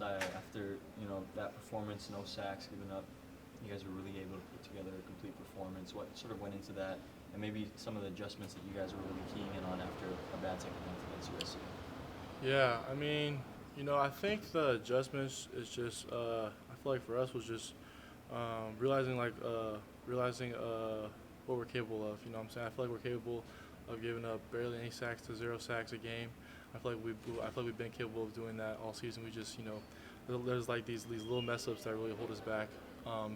Isaiah, after that performance, no sacks given up, you guys were really able to put together a complete performance. What sort of went into that, and maybe some of the adjustments that you guys were really keying in on after a bad second half against USC? Yeah, I mean, I think the adjustments is just I feel like for us was just realizing what we're capable of. You know what I'm saying? I feel like we're capable of giving up barely any sacks to 0 sacks a game. I feel like we've been capable of doing that all season. We just there's like these little mess ups that really hold us back.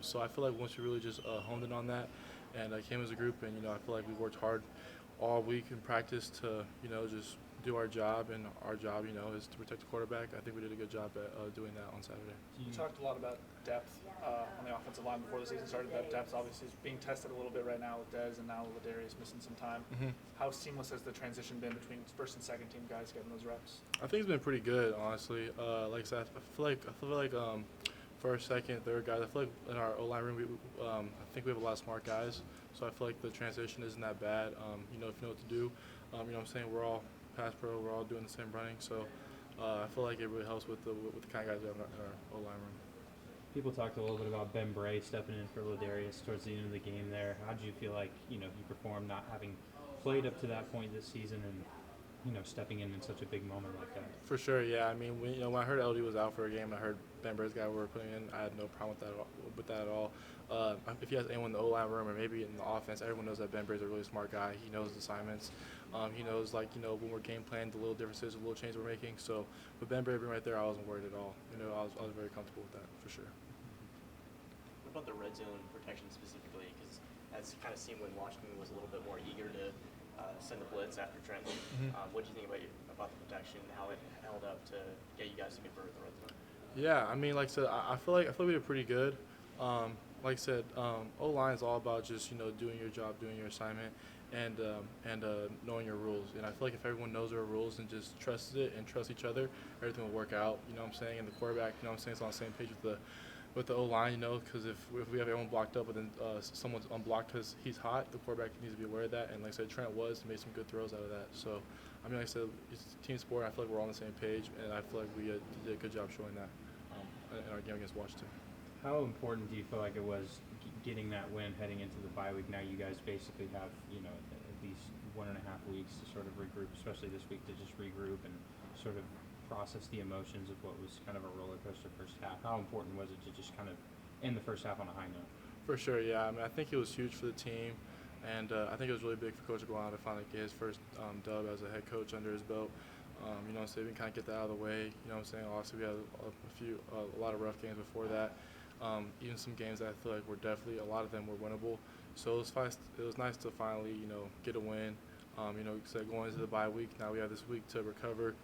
So I feel like once we really just honed in on that and came as a group, and I feel like we worked hard all week in practice to just do our job, and our job is to protect the quarterback. I think we did a good job at doing that on Saturday. You talked a lot about depth on the offensive line before the season started. That depth obviously is being tested a little bit right now with Dez, and now Ladarius missing some time. Mm-hmm. How seamless has the transition been between first and second team guys getting those reps? I think it's been pretty good, honestly. Like I said, I feel like first, second, third guys. I feel like in our O-line room, I think we have a lot of smart guys. So I feel like the transition isn't that bad. If you know what to do, what I'm saying, we're all pass pro. We're all doing the same running. So I feel like it really helps with the kind of guys we have in our O-line room. People talked a little bit about Ben Bray stepping in for Ladarius towards the end of the game there. How did you feel like he performed, not having played up to that point this season, and stepping in such a big moment like that? For sure, yeah. I mean, when I heard LD was out for a game, I heard Ben Bray's guy we were putting in. I had no problem with that at all. If you ask anyone in the O-line room or maybe in the offense, everyone knows that Ben Bray's a really smart guy. He knows the assignments. He knows, when we're game planning, the little differences, the little changes we're making. So with Ben Bray being right there, I wasn't worried at all. I was very comfortable with that, for sure. What about the red zone protection specifically? Because as kind of seen when Washington was a little bit more eager to send the blitz after Trenton. Mm-hmm. What do you think about the protection, how it held up to get you guys to convert the red zone? Yeah, I mean, like I said, I feel like we did pretty good. Like I said, O-line is all about just doing your job, doing your assignment, and knowing your rules. And I feel like if everyone knows their rules and just trusts it and trusts each other, everything will work out. You know what I'm saying? And the quarterback, is on the same page with the O-line, because if we have everyone blocked up, but then someone's unblocked because he's hot, the quarterback needs to be aware of that. And like I said, Trent made some good throws out of that. So, I mean, like I said, it's a team sport. I feel like we're all on the same page, and I feel like we did a good job showing that in our game against Washington. How important do you feel like it was getting that win heading into the bye week? Now you guys basically have, at least 1.5 weeks to sort of regroup, especially this week to just regroup and sort of process the emotions of what was kind of a roller coaster first half. How important was it to just kind of end the first half on a high note? For sure, yeah. I mean, I think it was huge for the team, and I think it was really big for Coach Aguilar to finally get his first dub as a head coach under his belt. So we can kind of get that out of the way. Obviously we had a lot of rough games before that. Even some games that I feel like were definitely, a lot of them were winnable. So it was nice to finally, get a win. So going into the bye week, now we have this week to recover.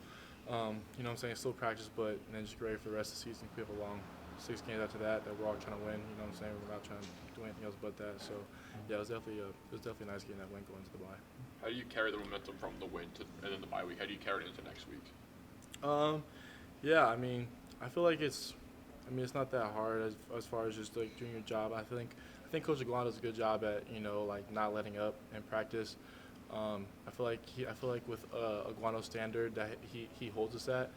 Still practice, but then just get ready for the rest of the season. We have a long 6 games after that we're all trying to win. We're not trying to do anything else but that. So yeah, it was definitely nice getting that win going into the bye. How do you carry the momentum from the win and then the bye week? How do you carry it into next week? Yeah, I mean, I feel like it's not that hard as far as just like doing your job. I think Coach Aguilar does a good job at not letting up in practice. I feel like with Aguano's standard that he holds us at,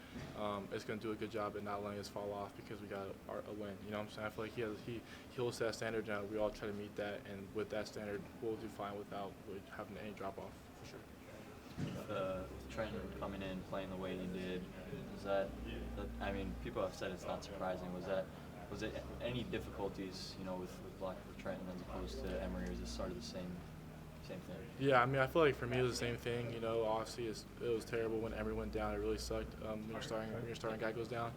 it's going to do a good job at not letting us fall off because we got a win. You know what I'm saying? I feel like he holds that standard, and we all try to meet that. And with that standard, we'll do fine without having any drop off for sure. With Trenton coming in, playing the way he did, I mean, people have said it's not surprising. Was it any difficulties, with blocking for Trenton as opposed to Emory, or is it sort of the same thing? Yeah, I mean, I feel like for me it was the same thing. Obviously it was terrible when Emory went down. It really sucked when your starting guy goes down.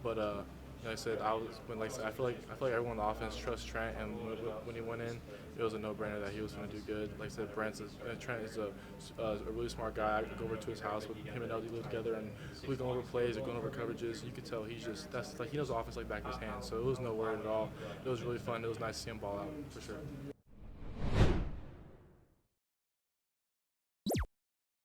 But like I said, I feel like everyone in the offense trusts Trent, and when he went in, it was a no-brainer that he was going to do good. Like I said, Trent is a really smart guy. I could go over to his house with him and LD live together, and we going over plays or going over coverages. You could tell he knows the offense like back of his hand. So it was no worry at all. It was really fun. It was nice to see him ball out for sure.